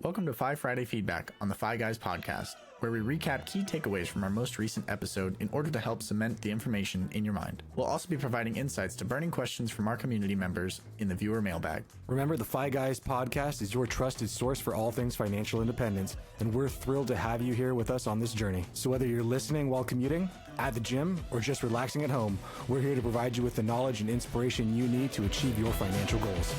Welcome to Fi Friday Feedback on the Fi Guys podcast, where we recap key takeaways from our most recent episode in order to help cement the information in your mind. We'll also be providing insights to burning questions from our community members in the viewer mailbag. Remember, the Fi Guys podcast is your trusted source for all things financial independence, and we're thrilled to have you here with us on this journey. So whether you're listening while commuting, at the gym, or just relaxing at home, we're here to provide you with the knowledge and inspiration you need to achieve your financial goals.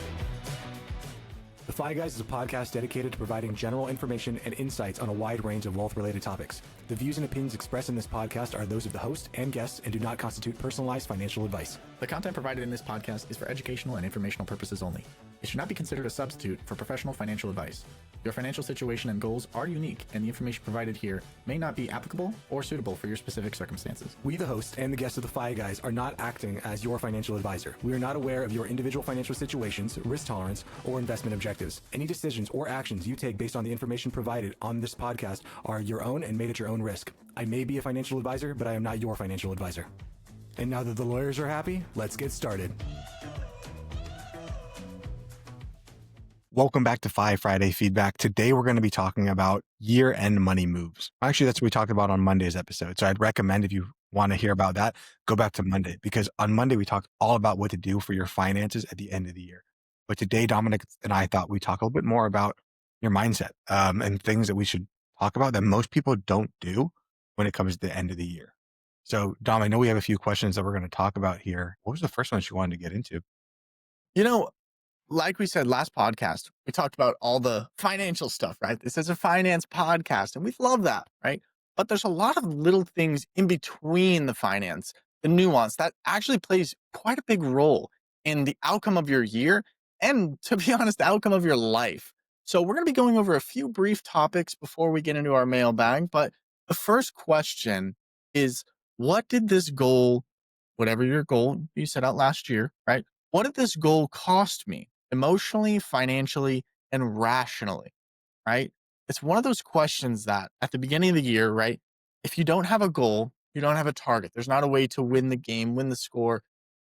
The Fi Guys is a podcast dedicated to providing general information and insights on a wide range of wealth-related topics. The views and opinions expressed in this podcast are those of the host and guests and do not constitute personalized financial advice. The content provided in this podcast is for educational and informational purposes only. It should not be considered a substitute for professional financial advice. Your financial situation and goals are unique, and the information provided here may not be applicable or suitable for your specific circumstances. We, the host and the guests of the Fi Guys, are not acting as your financial advisor. We are not aware of your individual financial situations, risk tolerance, or investment objectives. Any decisions or actions you take based on the information provided on this podcast are your own and made at your own risk. I may be a financial advisor, but I am not your financial advisor. And now that the lawyers are happy, let's get started. Welcome back to Fi Friday Feedback. Today, we're going to be talking about year-end money moves. Actually, that's what we talked about on Monday's episode. So I'd recommend, if you want to hear about that, go back to Monday, because on Monday, we talked all about what to do for your finances at the end of the year. But today, Dominic and I thought we'd talk a little bit more about your mindset and things that we should talk about that most people don't do when it comes to the end of the year. So, Dom, I know we have a few questions that we're going to talk about here. What was the first one you wanted to get into? Like we said last podcast, we talked about all the financial stuff, right? This is a finance podcast, and we love that, right? But there's a lot of little things in between the finance, the nuance that actually plays quite a big role in the outcome of your year and, to be honest, the outcome of your life. So we're going to be going over a few brief topics before we get into our mailbag. But the first question is, what did this goal, whatever your goal you set out last year, right? What did this goal cost me? Emotionally, financially, and rationally, right? It's one of those questions that at the beginning of the year, right? If you don't have a goal, you don't have a target. There's not a way to win the game, win the score,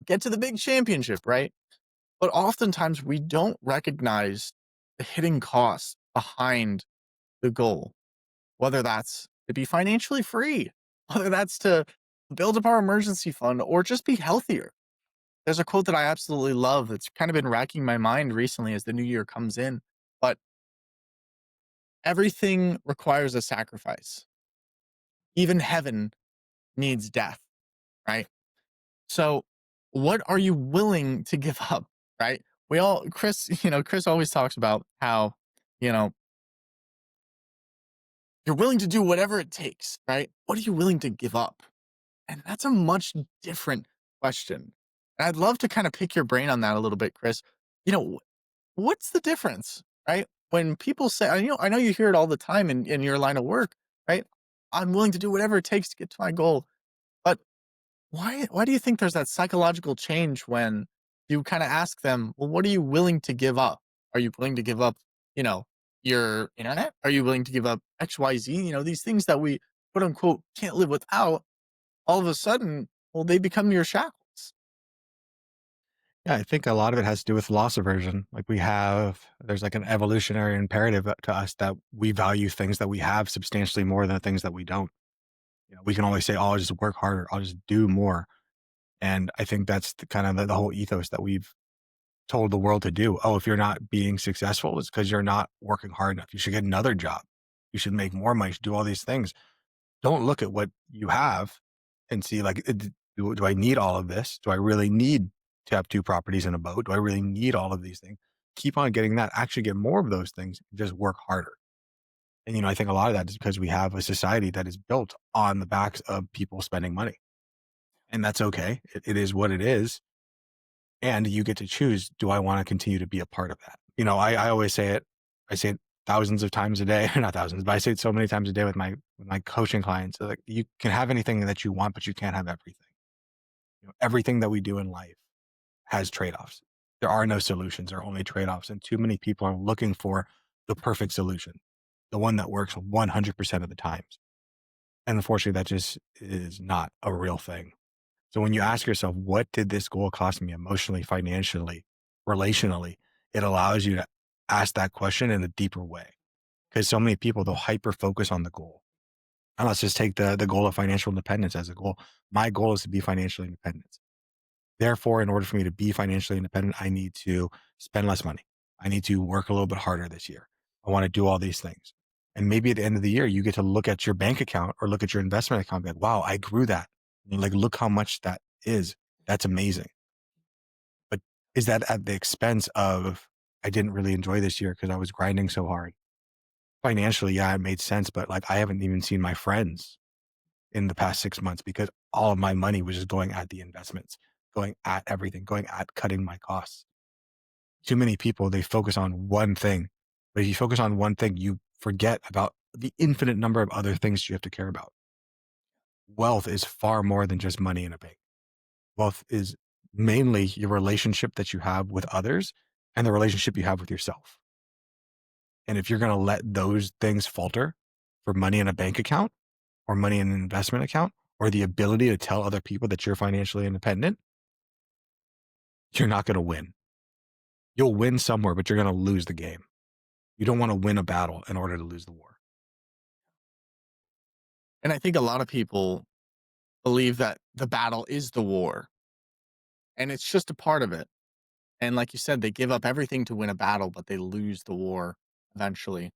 get to the big championship, right? But oftentimes we don't recognize the hidden costs behind the goal, whether that's to be financially free, whether that's to build up our emergency fund or just be healthier. There's a quote that I absolutely love that's kind of been racking my mind recently as the new year comes in, but everything requires a sacrifice. Even heaven needs death, right? So what are you willing to give up, right? Chris always talks about how, you're willing to do whatever it takes, right? What are you willing to give up? And that's a much different question. And I'd love to kind of pick your brain on that a little bit, Chris. What's the difference, right? When people say, I know you hear it all the time in your line of work, right? I'm willing to do whatever it takes to get to my goal. But why do you think there's that psychological change when you kind of ask them, well, what are you willing to give up? Are you willing to give up, your internet? Are you willing to give up XYZ? These things that we, quote unquote, can't live without, all of a sudden, well, they become your shackles. Yeah, I think a lot of it has to do with loss aversion. There's like an evolutionary imperative to us that we value things that we have substantially more than things that we don't. We can always say, oh, I'll just work harder. I'll just do more. And I think that's the whole ethos that we've told the world to do. Oh, if you're not being successful, it's because you're not working hard enough. You should get another job. You should make more money. You should do all these things. Don't look at what you have and see, do I need all of this? Do I really need to have 2 properties and a boat? Do I really need all of these things? Keep on getting that, actually get more of those things, just work harder. And, I think a lot of that is because we have a society that is built on the backs of people spending money. And that's okay. It is what it is. And you get to choose, do I want to continue to be a part of that? I always say it. I say it thousands of times a day, not thousands, but I say it so many times a day with my coaching clients. Like, you can have anything that you want, but you can't have everything. Everything that we do in life has trade-offs. There are no solutions, there are only trade-offs. And too many people are looking for the perfect solution, the one that works 100% of the times. And unfortunately, that just is not a real thing. So when you ask yourself, what did this goal cost me emotionally, financially, relationally, it allows you to ask that question in a deeper way. because so many people, they'll hyper focus on the goal. And let's just take the goal of financial independence as a goal. My goal is to be financially independent. Therefore, in order for me to be financially independent, I need to spend less money. I need to work a little bit harder this year. I want to do all these things. And maybe at the end of the year, you get to look at your bank account or look at your investment account and be like, wow, I grew that. And like, look how much that is. That's amazing. But is that at the expense of, I didn't really enjoy this year because I was grinding so hard? Financially, yeah, it made sense. But like, I haven't even seen my friends in the past 6 months because all of my money was just going at the investments, going at everything, going at cutting my costs. Too many people, they focus on one thing. But if you focus on one thing, you forget about the infinite number of other things you have to care about. Wealth is far more than just money in a bank. Wealth is mainly your relationship that you have with others and the relationship you have with yourself. And if you're going to let those things falter for money in a bank account or money in an investment account or the ability to tell other people that you're financially independent, you're not going to win. You'll win somewhere, but you're going to lose the game. You don't want to win a battle in order to lose the war. And I think a lot of people believe that the battle is the war, and it's just a part of it. And like you said, they give up everything to win a battle, but they lose the war eventually.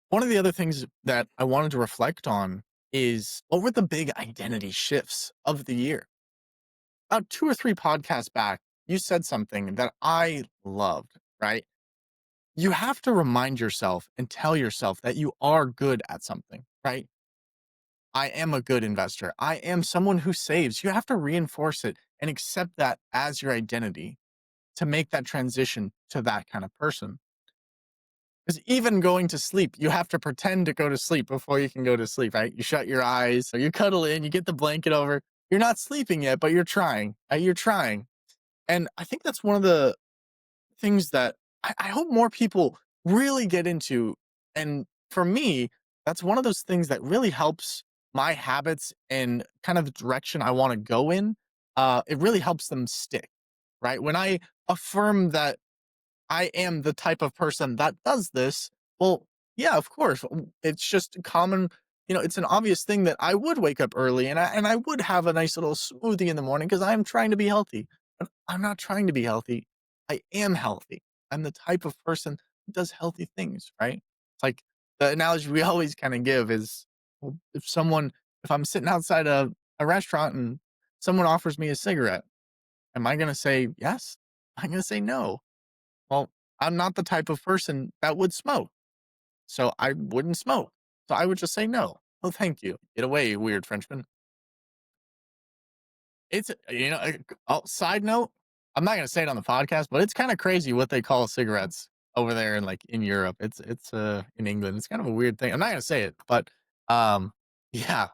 One of the other things that I wanted to reflect on is what were the big identity shifts of the year? About 2 or 3 podcasts back, you said something that I loved, right? You have to remind yourself and tell yourself that you are good at something, right? I am a good investor. I am someone who saves. You have to reinforce it and accept that as your identity to make that transition to that kind of person. Because even going to sleep, you have to pretend to go to sleep before you can go to sleep, right? You shut your eyes or you cuddle in, you get the blanket over. You're not sleeping yet, but you're trying. You're trying. And I think that's one of the things that I hope more people really get into. And for me, that's one of those things that really helps my habits and kind of the direction I want to go in. It really helps them stick, right? When I affirm that I am the type of person that does this, well, yeah, of course. It's just common, it's an obvious thing that I would wake up early and I would have a nice little smoothie in the morning because I'm trying to be healthy. But I'm not trying to be healthy. I am healthy. I'm the type of person who does healthy things, right? It's like the analogy we always kind of give is, well, if I'm sitting outside a restaurant and someone offers me a cigarette, am I going to say yes? I'm going to say no. Well, I'm not the type of person that would smoke, so I wouldn't smoke. So I would just say no. Oh, thank you. Get away, you weird Frenchman. It's side note, I'm not gonna say it on the podcast, but it's kind of crazy what they call cigarettes over there in in Europe. It's in England. It's kind of a weird thing. I'm not gonna say it, but um yeah,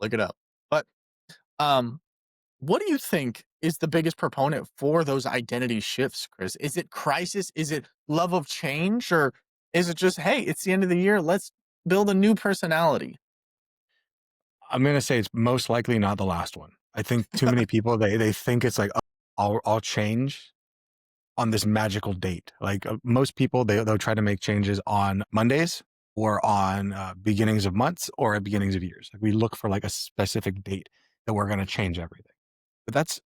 look it up. But um what do you think is the biggest proponent for those identity shifts, Chris? Is it crisis? Is it love of change? Or is it just, hey, it's the end of the year, let's build a new personality? I'm going to say it's most likely not the last one. I think too many people, they think it's like, "Oh, I'll change on this magical date." Like most people, they'll try to make changes on Mondays or on beginnings of months or at beginnings of years. Like we look for like a specific date that we're going to change everything. But that's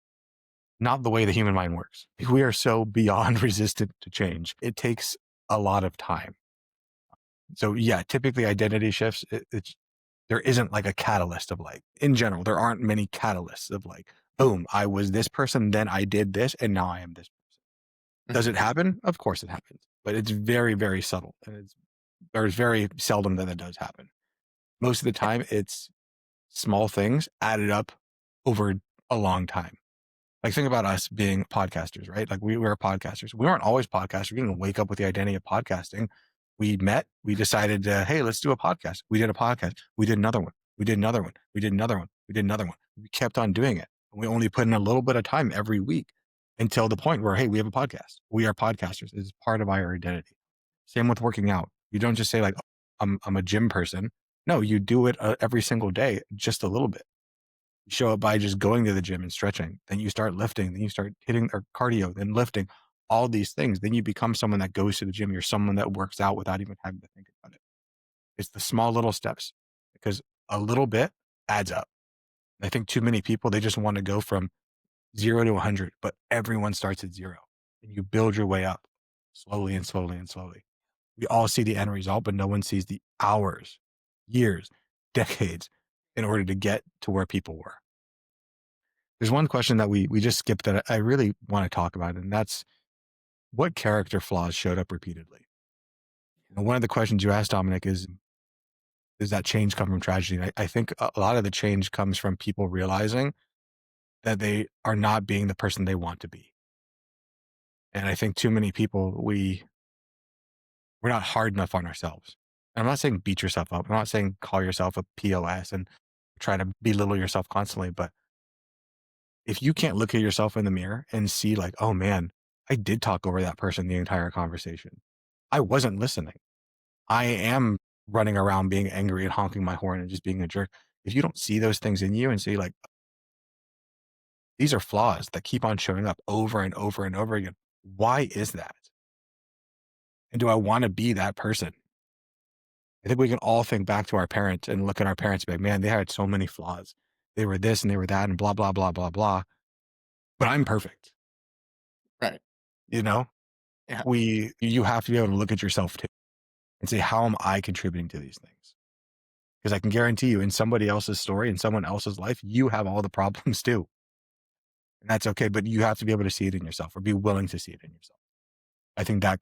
not the way the human mind works. We are so beyond resistant to change. It takes a lot of time. So yeah, typically identity shifts, there isn't like a catalyst of like, in general, there aren't many catalysts of like, boom, I was this person, then I did this, and now I am this person. Does it happen? Of course it happens, but it's very, very subtle. And there's very seldom that it does happen. Most of the time, it's small things added up over a long time. Like think about us being podcasters, right? Like we were podcasters. We weren't always podcasters. We didn't wake up with the identity of podcasting. We met, we decided, hey, let's do a podcast. We did a podcast. We did another one. We did another one. We did another one. We did another one. We kept on doing it. We only put in a little bit of time every week until the point where, hey, we have a podcast. We are podcasters. It's part of our identity. Same with working out. You don't just say like, "Oh, I'm a gym person." No, you do it every single day, just a little bit. You show up by just going to the gym and stretching. Then you start lifting. Then you start hitting or cardio, then lifting. all these things, then you become someone that goes to the gym. You're someone that works out without even having to think about it. It's the small little steps because a little bit adds up. I think too many people, they just want to go from 0 to 100, but everyone starts at 0 and you build your way up slowly and slowly and slowly. We all see the end result, but no one sees the hours, years, decades in order to get to where people were. There's one question that we just skipped that I really want to talk about, and that's what character flaws showed up repeatedly. One of the questions you asked, Dominic, is does that change come from tragedy? And I think a lot of the change comes from people realizing that they are not being the person they want to be. And I think too many people, we're not hard enough on ourselves. And I'm not saying beat yourself up. I'm not saying call yourself a POS and try to belittle yourself constantly. But if you can't look at yourself in the mirror and see like, oh man, I did talk over that person the entire conversation. I wasn't listening. I am running around being angry and honking my horn and just being a jerk. If you don't see those things in you and see like, these are flaws that keep on showing up over and over and over again. Why is that? And do I want to be that person? I think we can all think back to our parents and look at our parents and be like, man, they had so many flaws. They were this and they were that and blah, blah, blah, blah, blah. But I'm perfect. Right. You know, Yeah. you have to be able to look at yourself too and say, how am I contributing to these things? Because I can guarantee you in somebody else's story, in someone else's life, you have all the problems too. And that's okay. But you have to be able to see it in yourself or be willing to see it in yourself. I think that's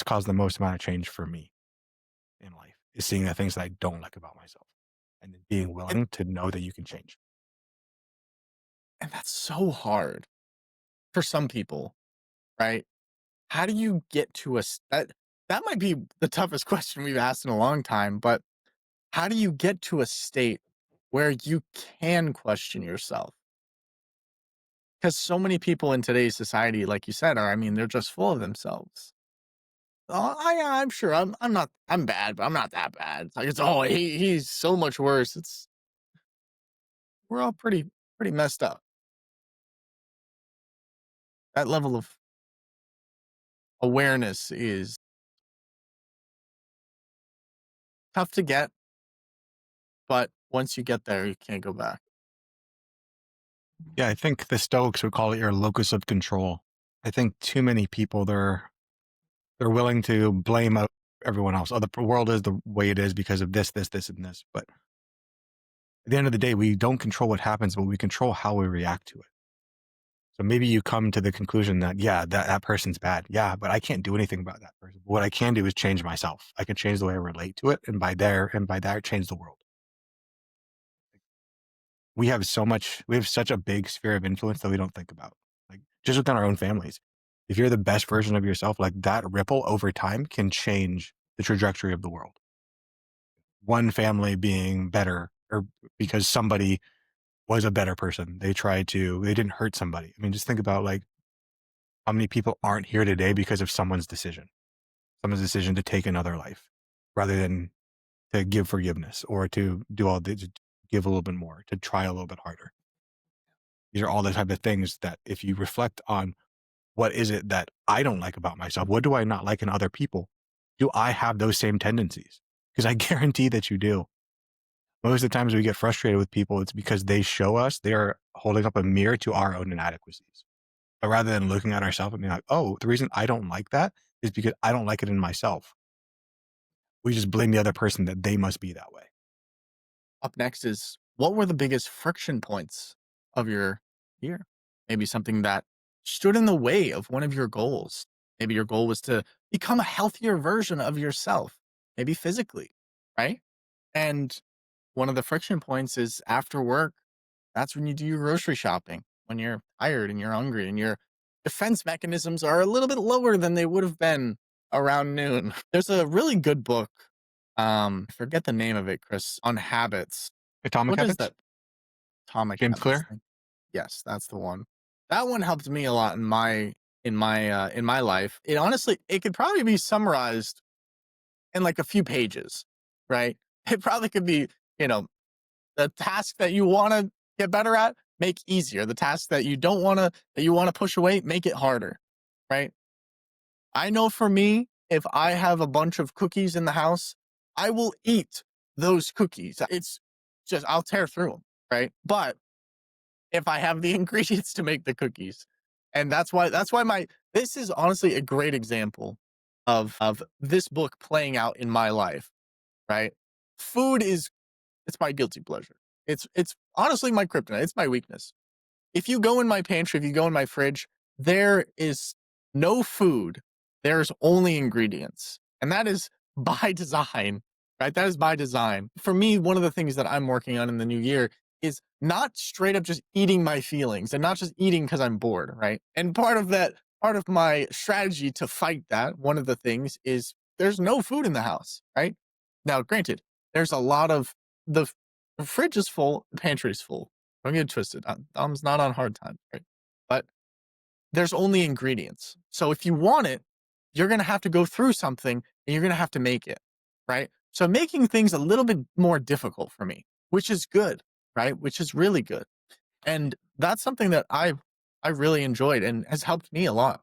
caused the most amount of change for me in life is seeing the things that I don't like about myself and then being And, willing to know that you can change. and that's so hard for some people, right? How do you get to that might be the toughest question we've asked in a long time, but how do you get to a state where you can question yourself? Because so many people in today's society, like you said, are, I mean, they're just full of themselves. Oh, I'm sure I'm bad, but I'm not that bad. It's like it's oh he's so much worse. It's we're all pretty messed up. That level of awareness is tough to get, but once you get there, you can't go back. Yeah, I think the Stoics would call it your locus of control. I think too many people they're willing to blame everyone else. Oh, the world is the way it is because of this, this, this, and this. But at the end of the day, we don't control what happens, but we control how we react to it. So maybe you come to the conclusion that, yeah, that person's bad. Yeah, but I can't do anything about that person. What I can do is change myself. I can change the way I relate to it. And by that, change the world. We have such a big sphere of influence that we don't think about. Like just within our own families. If you're the best version of yourself, like that ripple over time can change the trajectory of the world. One family being better or because somebody was a better person. They didn't hurt somebody. I mean, just think about like how many people aren't here today because of someone's decision to take another life rather than to give forgiveness or to do all the, to give a little bit more, to try a little bit harder. These are all the type of things that if you reflect on what is it that I don't like about myself? What do I not like in other people? Do I have those same tendencies? Because I guarantee that you do. Most of the times we get frustrated with people, it's because they show us they are holding up a mirror to our own inadequacies. But rather than looking at ourselves and being like, oh, the reason I don't like that is because I don't like it in myself. We just blame the other person that they must be that way. Up next is what were the biggest friction points of your year? Maybe something that stood in the way of one of your goals. Maybe your goal was to become a healthier version of yourself, maybe physically, right? And one of the friction points is after work. That's when you do your grocery shopping, when you're tired and you're hungry and your defense mechanisms are a little bit lower than they would have been around noon. There's a really good book. I forget the name of it, Chris, on habits. Atomic What is habits? that? Atomic James Habits Clear? thing. Yes, that's the one. That one helped me a lot in my life. It honestly it could probably be summarized in like a few pages, right? It probably could be, you know, the task that you want to get better at, make easier. The task that you don't want to that you want to push away, make it harder, right? I know for me, if I have a bunch of cookies in the house, I will eat those cookies. It's just, I'll tear through them, right? But if I have the ingredients to make the cookies, and that's why this is honestly a great example of this book playing out in my life, right? Food is it's my guilty pleasure. It's honestly my kryptonite. It's my weakness. If you go in my pantry, if you go in my fridge, there is no food. There's only ingredients. And that is by design, right? That is by design. For me, one of the things that I'm working on in the new year is not straight up just eating my feelings and not just eating because I'm bored, right? And part of my strategy to fight that, one of the things is there's no food in the house, right? Now, granted, there's a lot of the, the fridge is full, the pantry is full. Don't get it twisted. Dom's not on hard times, right? But there's only ingredients. So if you want it, you're going to have to go through something and you're going to have to make it, right? So making things a little bit more difficult for me, which is good, right? Which is really good. And that's something that I really enjoyed and has helped me a lot.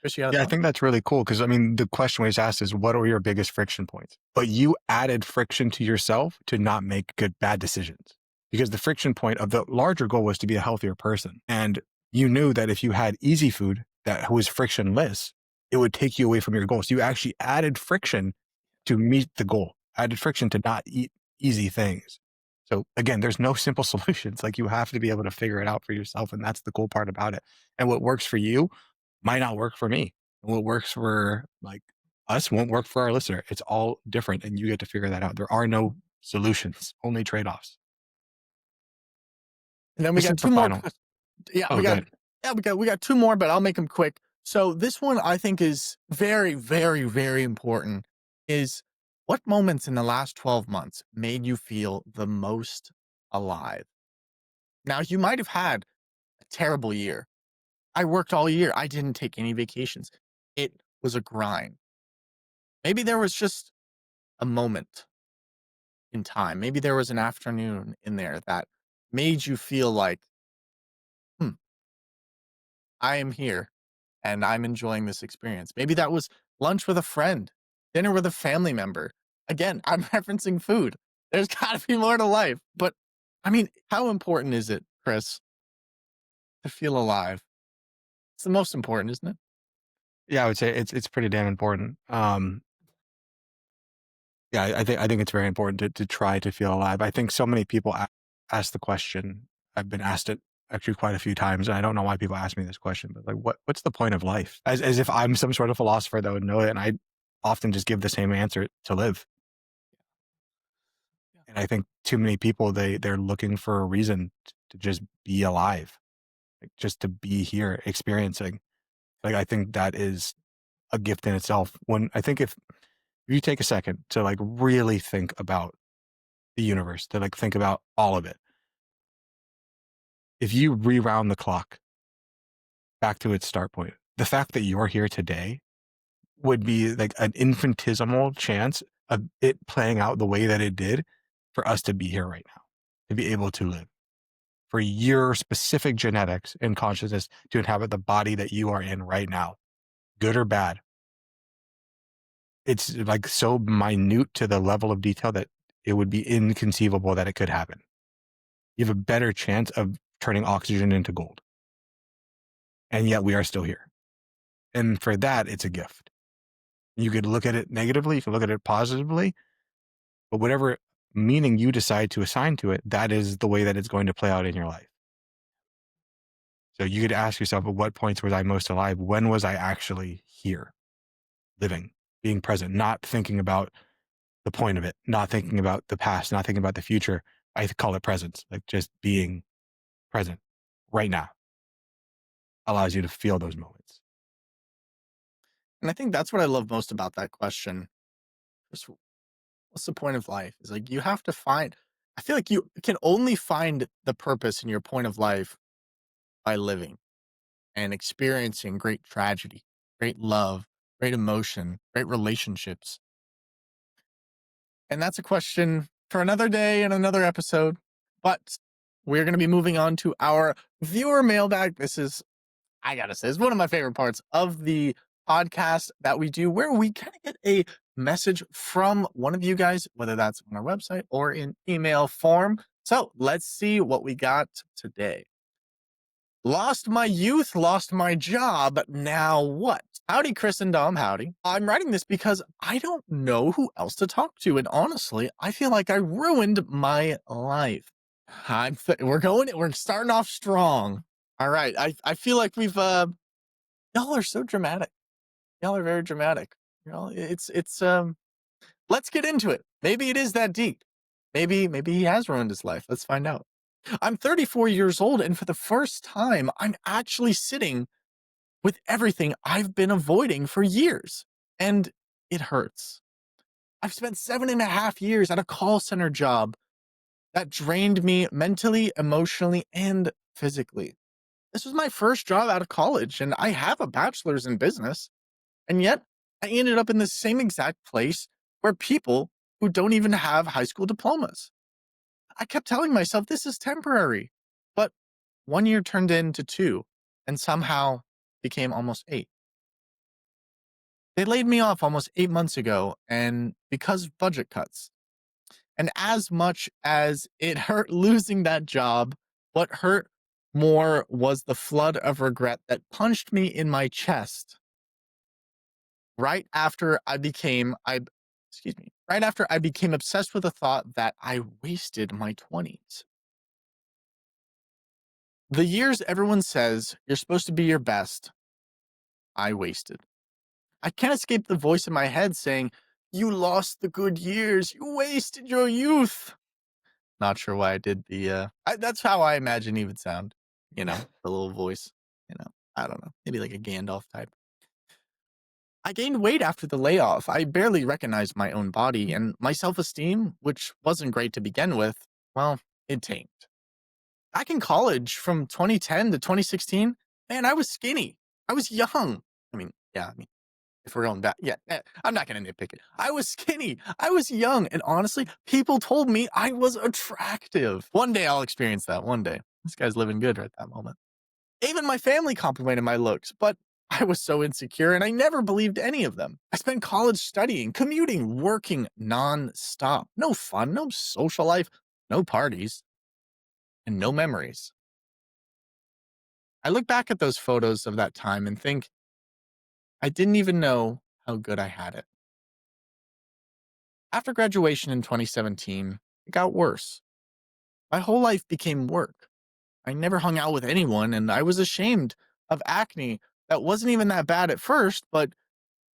Chris, you got a Yeah, I thought? think that's really cool because I mean, the question was asked is what are your biggest friction points? But you added friction to yourself to not make bad decisions because the friction point of the larger goal was to be a healthier person. And you knew that if you had easy food that was frictionless, it would take you away from your goal. So you actually added friction to meet the goal, added friction to not eat easy things. So again, there's no simple solutions. Like you have to be able to figure it out for yourself. And that's the cool part about it. And what works for you might not work for me. What works for like us won't work for our listener. It's all different and you get to figure that out. There are no solutions, only trade-offs. And then we This is got the two more. final. Yeah, Oh, good. we got two more, but I'll make them quick. So this one I think is very, very, very important. Is what moments in the last 12 months made you feel the most alive? Now you might have had a terrible year. I worked all year. I didn't take any vacations. It was a grind. Maybe there was just a moment in time. Maybe there was an afternoon in there that made you feel like, hmm, I am here and I'm enjoying this experience. Maybe that was lunch with a friend, dinner with a family member. Again, I'm referencing food. There's got to be more to life. But I mean, how important is it, Chris, to feel alive? It's the most important, isn't it? Yeah, I would say it's pretty damn important. Yeah, I think it's very important to try to feel alive. I think so many people ask the question. I've been asked it actually quite a few times, and I don't know why people ask me this question, but like, what's the point of life? As if I'm some sort of philosopher that would know it, and I often just give the same answer: to live. And I think too many people they're looking for a reason to just be alive, like just to be here, experiencing. Like I think that is a gift in itself. When I think if you take a second to like really think about the universe, to like think about all of it. If you rewound the clock back to its start point, the fact that you're here today would be like an infinitesimal chance of it playing out the way that it did for us to be here right now, to be able to live, for your specific genetics and consciousness to inhabit the body that you are in right now, good or bad. It's like so minute to the level of detail that it would be inconceivable that it could happen. You have a better chance of turning oxygen into gold. And yet we are still here. And for that, it's a gift. You could look at it negatively, you can look at it positively, but whatever meaning you decide to assign to it, that is the way that it's going to play out in your life. So you could ask yourself, at what points was I most alive? When was I actually here, living, being present, not thinking about the point of it, not thinking about the past, not thinking about the future. I call it presence, like just being present right now allows you to feel those moments. And I think that's what I love most about that question. Just what's the point of life? Is like you have to find I feel like you can only find the purpose in your point of life by living and experiencing great tragedy, great love, great emotion, great relationships. And that's a question for another day and another episode. But we're going to be moving on to our viewer mailbag. This is, I got to say, it's one of my favorite parts of the podcast that we do where we kind of get a message from one of you guys, whether that's on our website or in email form. So let's see what we got today. Lost my youth, lost my job. Now what? Howdy, Chris and Dom. Howdy. I'm writing this because I don't know who else to talk to. And honestly, I feel like I ruined my life. We're starting off strong. All right. I feel like y'all are so dramatic. Y'all are very dramatic. Let's get into it. Maybe it is that deep. Maybe he has ruined his life. Let's find out. I'm 34 years old, and for the first time, I'm actually sitting with everything I've been avoiding for years. And it hurts. I've spent 7.5 years at a call center job that drained me mentally, emotionally, and physically. This was my first job out of college, and I have a bachelor's in business. And yet, I ended up in the same exact place where people who don't even have high school diplomas. I kept telling myself this is temporary. But 1 year turned into two and somehow became almost eight. They laid me off almost 8 months ago and because of budget cuts. And as much as it hurt losing that job, what hurt more was the flood of regret that punched me in my chest right after right after I became obsessed with the thought that I wasted my 20s. The years everyone says you're supposed to be your best, I wasted. I can't escape the voice in my head saying, "You lost the good years. You wasted your youth." Not sure why I did that's how I imagine he would sound, the little voice, I don't know, maybe like a Gandalf type. I gained weight after the layoff. I barely recognized my own body, and my self esteem, which wasn't great to begin with, well, it tanked. Back in college from 2010 to 2016, man, I was skinny. I was young. If we're going back, yeah, I'm not going to nitpick it. I was skinny. I was young. And honestly, people told me I was attractive. One day I'll experience that. One day. This guy's living good right at that moment. Even my family complimented my looks, but I was so insecure and I never believed any of them. I spent college studying, commuting, working nonstop. No fun, no social life, no parties, and no memories. I look back at those photos of that time and think I didn't even know how good I had it. After graduation in 2017, it got worse. My whole life became work. I never hung out with anyone, and I was ashamed of acne that wasn't even that bad at first, but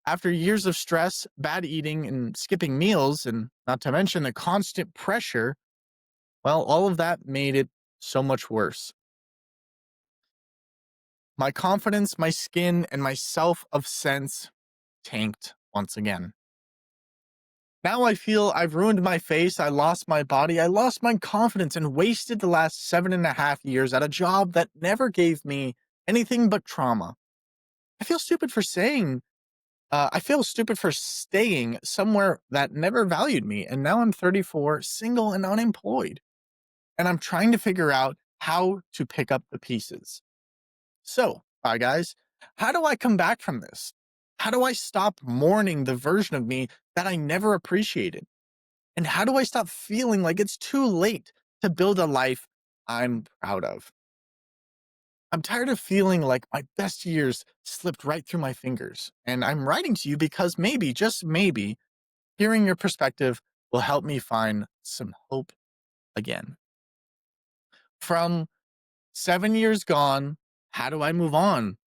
after years of stress, bad eating, and skipping meals, and not to mention the constant pressure, well, all of that made it so much worse. My confidence, my skin, and my self of sense tanked once again. Now I feel I've ruined my face, I lost my body, I lost my confidence, and wasted the last 7.5 years at a job that never gave me anything but trauma. I feel stupid for saying, I feel stupid for staying somewhere that never valued me. And now I'm 34, single, and unemployed. And I'm trying to figure out how to pick up the pieces. So, hi guys, how do I come back from this? How do I stop mourning the version of me that I never appreciated? And how do I stop feeling like it's too late to build a life I'm proud of? I'm tired of feeling like my best years slipped right through my fingers. And I'm writing to you because maybe, just maybe, hearing your perspective will help me find some hope again. From 7 years gone, how do I move on?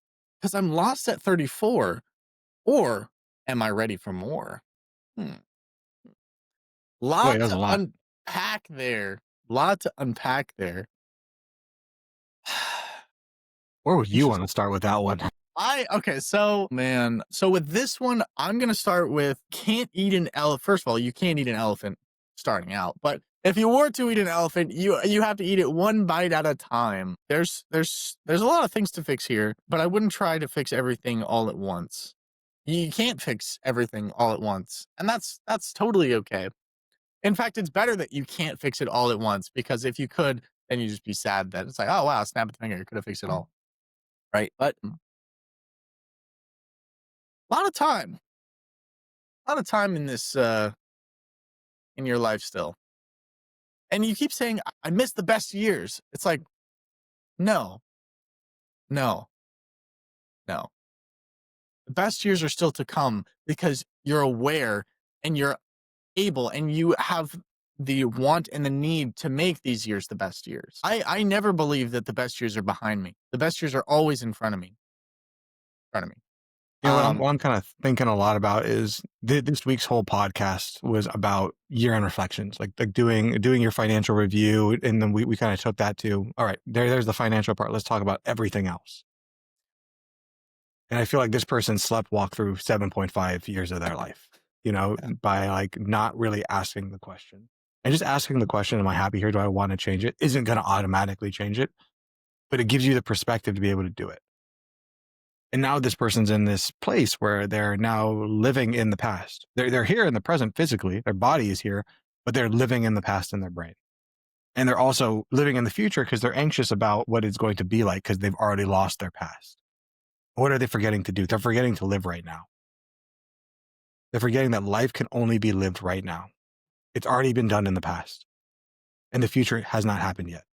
Because I'm lost at 34. Or am I ready for more? Hmm. Wait, Lot that's a to lot. unpack there. Lot to unpack there. Where would you want to Interesting. start with that one? So with this one, I'm gonna start with can't eat an elephant. First of all, you can't eat an elephant starting out, but if you were to eat an elephant, you have to eat it one bite at a time. There's a lot of things to fix here, but I wouldn't try to fix everything all at once. You can't fix everything all at once, and that's totally okay. In fact, it's better that you can't fix it all at once because if you could, then you just be sad that it's like, oh wow, snap of the finger, could have fixed it all, right? But A lot of time, a lot of time in this, in your life still. And you keep saying, I missed the best years. It's like, no, no, no. The best years are still to come because you're aware and you're able and you have the want and the need to make these years the best years. I never believe that the best years are behind me. The best years are always in front of me. Front of me. You know, Um, what I'm kind of thinking a lot about is this week's whole podcast was about year-end reflections, like doing your financial review, and then we kind of took that to, all right, there's the financial part. Let's talk about everything else. And I feel like this person walked through 7.5 years of their life, yeah. by like not really asking the question. And just asking the question, am I happy here? Do I want to change it? Isn't going to automatically change it, but it gives you the perspective to be able to do it. And now this person's in this place where they're now living in the past. They're here in the present physically. Their body is here, but they're living in the past in their brain. And they're also living in the future because they're anxious about what it's going to be like because they've already lost their past. What are they forgetting to do? They're forgetting to live right now. They're forgetting that life can only be lived right now. It's already been done in the past, and the future has not happened yet.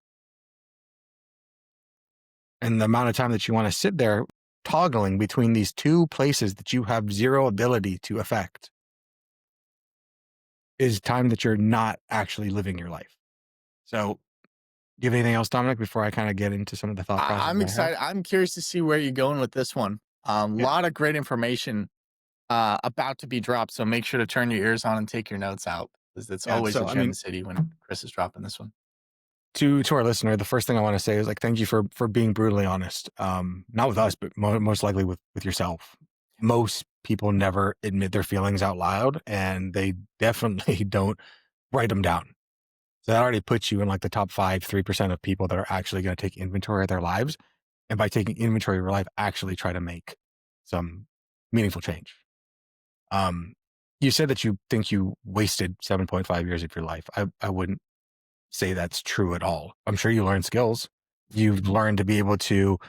And the amount of time that you want to sit there toggling between these two places that you have zero ability to affect is time that you're not actually living your life. So, do you have anything else, Dominic, before I kind of get into some of the thought processes I'm I have? excited. I'm curious to see where you're going with this one. A Yeah. lot of great information about to be dropped. So make sure to turn your ears on and take your notes out because it's Yeah. always a So, I gem mean, city when Chris is dropping this one. to our listener, the first thing I want to say is like, thank you for being brutally honest. Not with us, but most likely with yourself. Most people never admit their feelings out loud, and they definitely don't write them down. So that already puts you in like the top 3% of people that are actually going to take inventory of their lives. And by taking inventory of your life, actually try to make some meaningful change. Um, you said that you think you wasted 7.5 years of your life. I wouldn't say that's true at all. I'm sure you learned skills. You've learned to be able to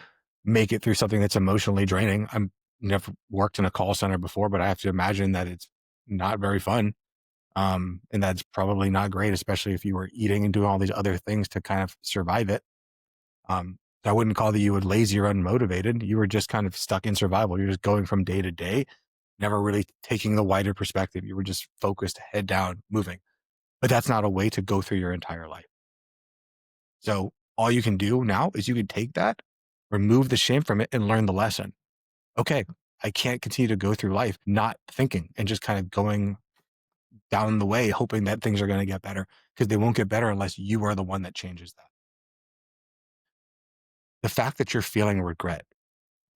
make it through something that's emotionally draining. I'm never worked in a call center before, but I have to imagine that it's not very fun. And that's probably not great, especially if you were eating and doing all these other things to kind of survive it. I wouldn't call that you were lazy or unmotivated. You were just kind of stuck in survival. You're just going from day to day, never really taking the wider perspective. You were just focused, head down, moving. But that's not a way to go through your entire life. So all you can do now is you can take that, remove the shame from it, and learn the lesson. Okay, I can't continue to go through life not thinking and just kind of going down the way, hoping that things are going to get better because they won't get better unless you are the one that changes that. The fact that you're feeling regret,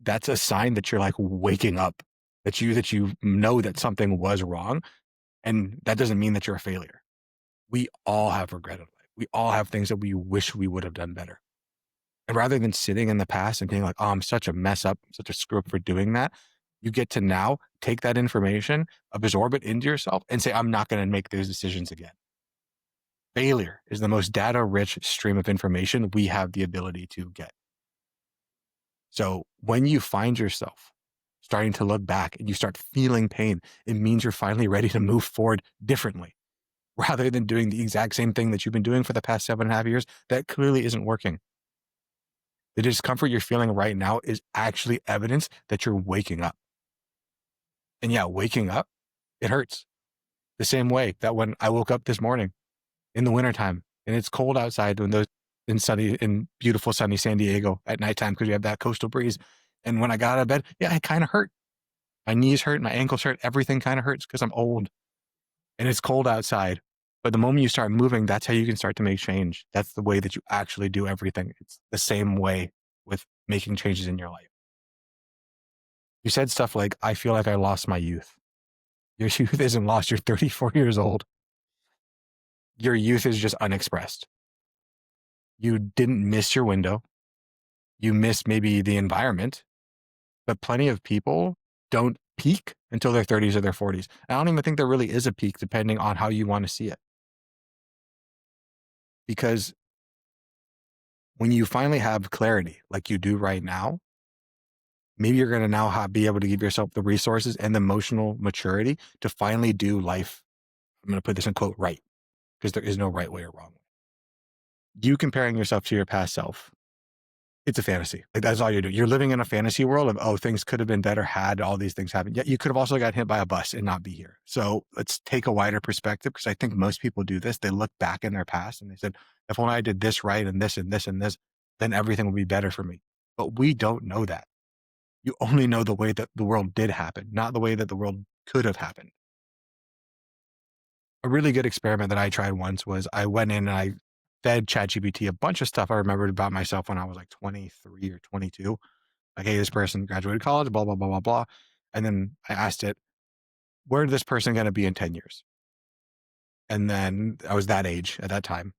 that's a sign that you're like waking up, that you know that something was wrong. And that doesn't mean that you're a failure. We all have regret in life. We all have things that we wish we would have done better. And rather than sitting in the past and being like, oh, I'm such a mess up, such a screw up for doing that, you get to now take that information, absorb it into yourself, and say, I'm not going to make those decisions again. Failure is the most data rich stream of information we have the ability to get. So when you find yourself starting to look back and you start feeling pain, it means you're finally ready to move forward differently rather than doing the exact same thing that you've been doing for the past 7.5 years that clearly isn't working. The discomfort you're feeling right now is actually evidence that you're waking up. And yeah, waking up, it hurts. The same way that when I woke up this morning in the wintertime and it's cold outside when those in beautiful sunny San Diego at nighttime because we have that coastal breeze. And when I got out of bed, yeah, it kind of hurt. My knees hurt, my ankles hurt, everything kind of hurts because I'm old and it's cold outside. But the moment you start moving, that's how you can start to make change. That's the way that you actually do everything. It's the same way with making changes in your life. You said stuff like, I feel like I lost my youth. Your youth isn't lost. You're 34 years old. Your youth is just unexpressed. You didn't miss your window. You missed maybe the environment, but plenty of people don't peak until their 30s or their 40s. I don't even think there really is a peak depending on how you want to see it. Because when you finally have clarity like you do right now, maybe you're going to now be able to give yourself the resources and the emotional maturity to finally do life. I'm going to put this in quote right, because there is no right way or wrong way. You comparing yourself to your past self, it's a fantasy. Like that's all you're doing. You're living in a fantasy world of, oh, things could have been better had all these things happened. Yet you could have also got hit by a bus and not be here. So let's take a wider perspective, because I think most people do this. They look back in their past and they said, if only I did this right and this and this and this, then everything will be better for me. But we don't know that. You only know the way that the world did happen, not the way that the world could have happened. A really good experiment that I tried once was I went in and I fed ChatGPT a bunch of stuff I remembered about myself when I was like 23 or 22. Like, hey, this person graduated college, blah, blah, blah, blah, blah. And then I asked it, where is this person going to be in 10 years? And then I was that age at that time.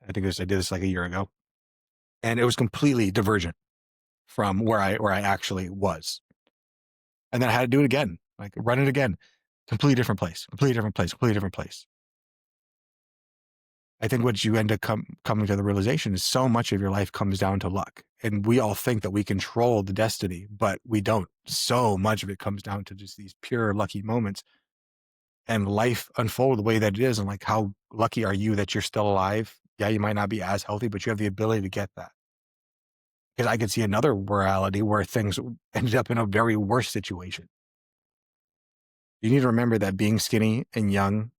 I think I did this like a year ago. And it was completely divergent from where I actually was. And then I had to do it again, like run it again. Completely different place, completely different place, completely different place. I think what you end up coming to the realization is so much of your life comes down to luck. And we all think that we control the destiny, but we don't. So much of it comes down to just these pure lucky moments, and life unfold the way that it is. And like, how lucky are you that you're still alive? Yeah, you might not be as healthy, but you have the ability to get that. Because I could see another reality where things ended up in a very worse situation. You need to remember that being skinny and young,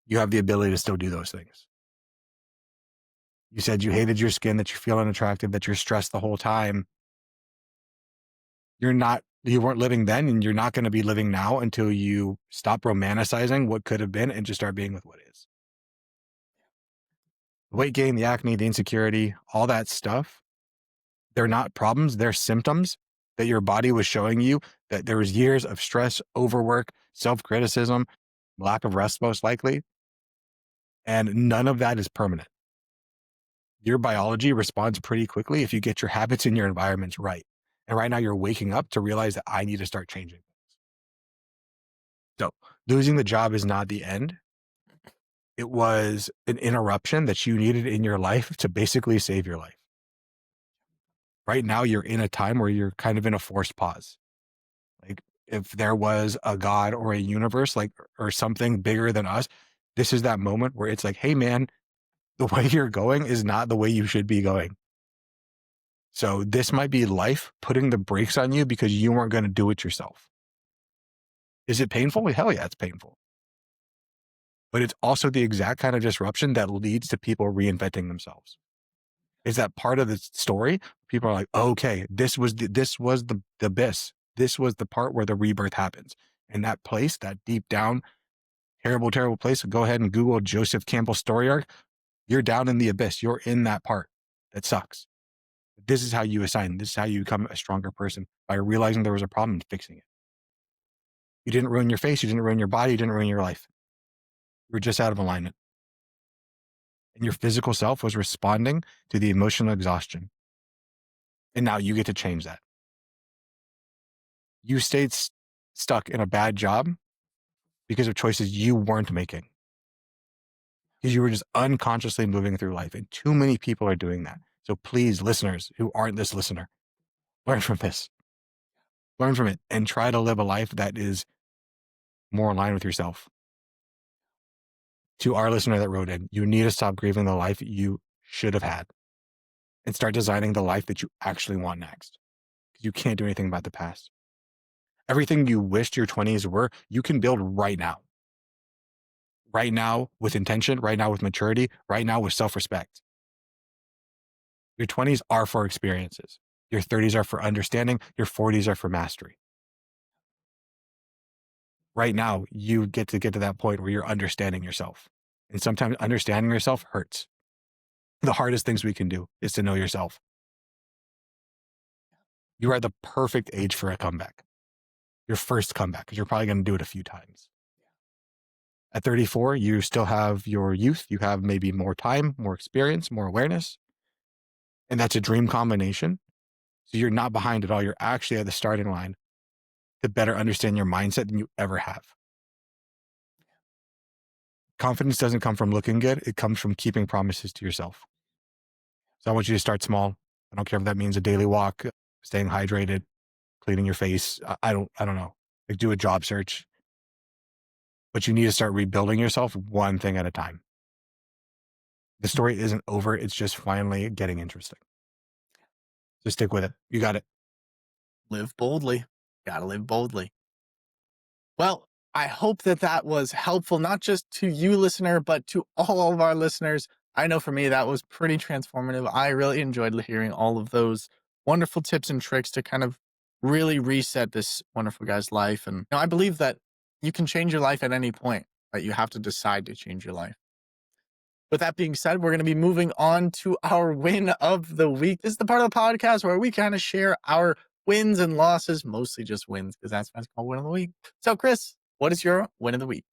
you have the ability to still do those things. You said you hated your skin, that you feel unattractive, that you're stressed the whole time. You weren't living then, and you're not going to be living now until you stop romanticizing what could have been and just start being with what is. The weight gain, the acne, the insecurity, all that stuff, they're not problems, they're symptoms that your body was showing you that there was years of stress, overwork, self-criticism, lack of rest, most likely. And none of that is permanent. Your biology responds pretty quickly if you get your habits and your environments right. And right now you're waking up to realize that I need to start changing. So losing the job is not the end. It was an interruption that you needed in your life to basically save your life. Right now, you're in a time where you're kind of in a forced pause. Like, if there was a God or a universe, like, or something bigger than us, this is that moment where it's like, hey, man, the way you're going is not the way you should be going. So this might be life putting the brakes on you because you weren't going to do it yourself. Is it painful? Hell yeah, it's painful. But it's also the exact kind of disruption that leads to people reinventing themselves. Is that part of the story? People are like, oh, okay, this was the abyss. This was the part where the rebirth happens. And that place, that deep down, terrible, terrible place. Go ahead and Google Joseph Campbell's story arc. You're down in the abyss. You're in that part that sucks. This is how you assign. This is how you become a stronger person, by realizing there was a problem and fixing it. You didn't ruin your face. You didn't ruin your body. You didn't ruin your life. You were just out of alignment. And your physical self was responding to the emotional exhaustion. And now you get to change that. You stayed stuck in a bad job because of choices you weren't making, because you were just unconsciously moving through life. And too many people are doing that. So please, listeners who aren't this listener, learn from this. Learn from it and try to live a life that is more aligned with yourself. To our listener that wrote in, you need to stop grieving the life you should have had and start designing the life that you actually want next. Because you can't do anything about the past. Everything you wished your 20s were, you can build right now. Right now with intention, right now with maturity, right now with self-respect. Your 20s are for experiences. Your 30s are for understanding. Your 40s are for mastery. Right now, you get to that point where you're understanding yourself. And sometimes understanding yourself hurts. The hardest things we can do is to know yourself. You are at the perfect age for a comeback. Your first comeback, because you're probably going to do it a few times. At 34, you still have your youth. You have maybe more time, more experience, more awareness. And that's a dream combination. So you're not behind at all. You're actually at the starting line to better understand your mindset than you ever have. Confidence doesn't come from looking good. It comes from keeping promises to yourself. So I want you to start small. I don't care if that means a daily walk, staying hydrated, cleaning your face. I don't know. Like, do a job search, but you need to start rebuilding yourself one thing at a time. The story isn't over. It's just finally getting interesting. Just stick with it. You got it. Live boldly. Gotta live boldly. Well, I hope that that was helpful, not just to you, listener, but to all of our listeners. I know for me, that was pretty transformative. I really enjoyed hearing all of those wonderful tips and tricks to kind of really reset this wonderful guy's life. And I believe that you can change your life at any point, but you have to decide to change your life. With that being said, we're going to be moving on to our win of the week. This is the part of the podcast where we kind of share our wins and losses, mostly just wins, because that's why it's called win of the week. So, Chris, what is your win of the week?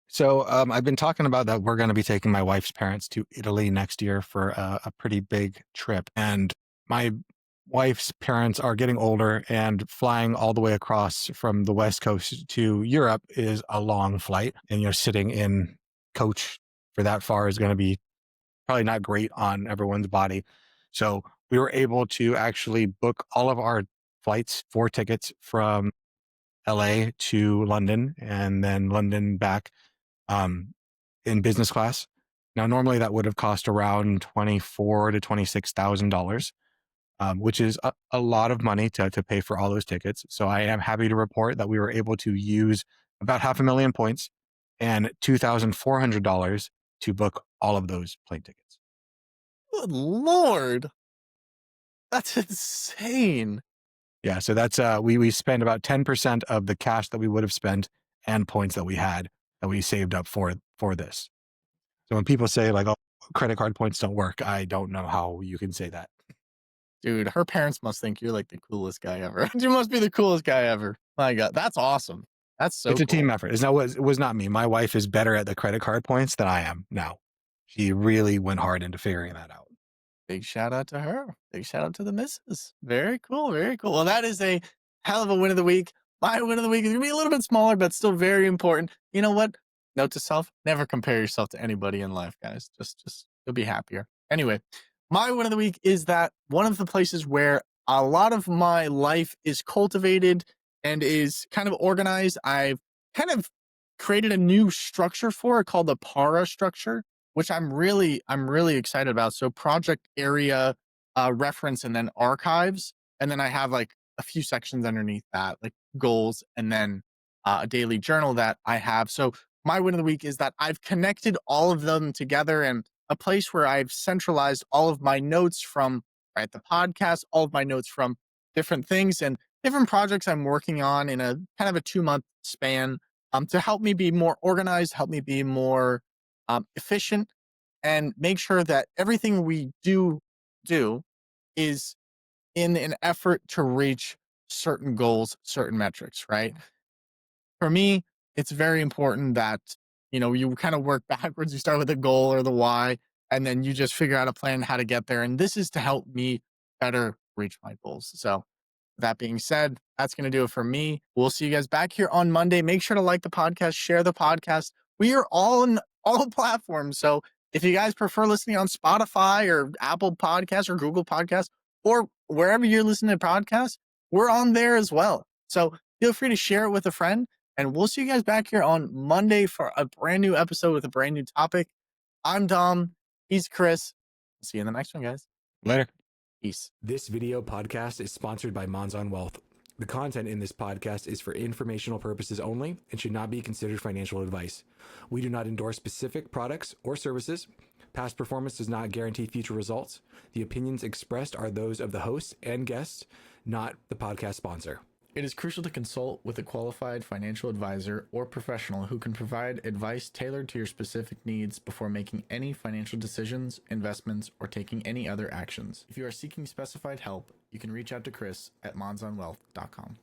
So I've been talking about that we're going to be taking my wife's parents to Italy next year for a pretty big trip. And my wife's parents are getting older, and flying all the way across from the West Coast to Europe is a long flight. And, sitting in coach for that far is going to be probably not great on everyone's body. So we were able to actually book all of our flights, 4 tickets from LA to London and then London back, in business class. Now, normally that would have cost around $24,000 to $26,000, which is a lot of money to pay for all those tickets. So I am happy to report that we were able to use about 500,000 points and $2,400 to book all of those plane tickets. Good Lord. That's insane. Yeah, so that's we spend about 10% of the cash that we would have spent and points that we had that we saved up for this. So when people say like, "Oh, credit card points don't work," I don't know how you can say that. Dude, her parents must think you're like the coolest guy ever. You must be the coolest guy ever. My God, that's awesome. That's so It's a cool. team effort. It was not me. My wife is better at the credit card points than I am now. She really went hard into figuring that out. Big shout out to her. Big shout out to the missus. Very cool. Very cool. Well, that is a hell of a win of the week. My win of the week is going to be a little bit smaller, but still very important. You know what? Note to self, never compare yourself to anybody in life, guys. Just you'll be happier. Anyway, my win of the week is that one of the places where a lot of my life is cultivated and is kind of organized, I've kind of created a new structure for it called the Para structure, which I'm really excited about. So project area, reference, and then archives, and then I have like a few sections underneath that, like goals, and then a daily journal that I have. So my win of the week is that I've connected all of them together and a place where I've centralized all of my notes from the podcast, all of my notes from different things and different projects I'm working on in a kind of a 2-month span, to help me be more organized, help me be more efficient, and make sure that everything we do is in an effort to reach certain goals, certain metrics, right? For me, it's very important that, you kind of work backwards. You start with the goal or the why, and then you just figure out a plan how to get there. And this is to help me better reach my goals. So that being said, that's going to do it for me. We'll see you guys back here on Monday. Make sure to like the podcast, share the podcast. We are all on all platforms. So if you guys prefer listening on Spotify or Apple Podcasts or Google Podcasts or wherever you're listening to podcasts, we're on there as well. So feel free to share it with a friend. And we'll see you guys back here on Monday for a brand new episode with a brand new topic. I'm Dom. He's Chris. See you in the next one, guys. Later. Peace. This video podcast is sponsored by Monzon Wealth. The content in this podcast is for informational purposes only and should not be considered financial advice. We do not endorse specific products or services. Past performance does not guarantee future results. The opinions expressed are those of the host and guests, not the podcast sponsor. It is crucial to consult with a qualified financial advisor or professional who can provide advice tailored to your specific needs before making any financial decisions, investments, or taking any other actions. If you are seeking specified help, you can reach out to Chris at monzonwealth.com.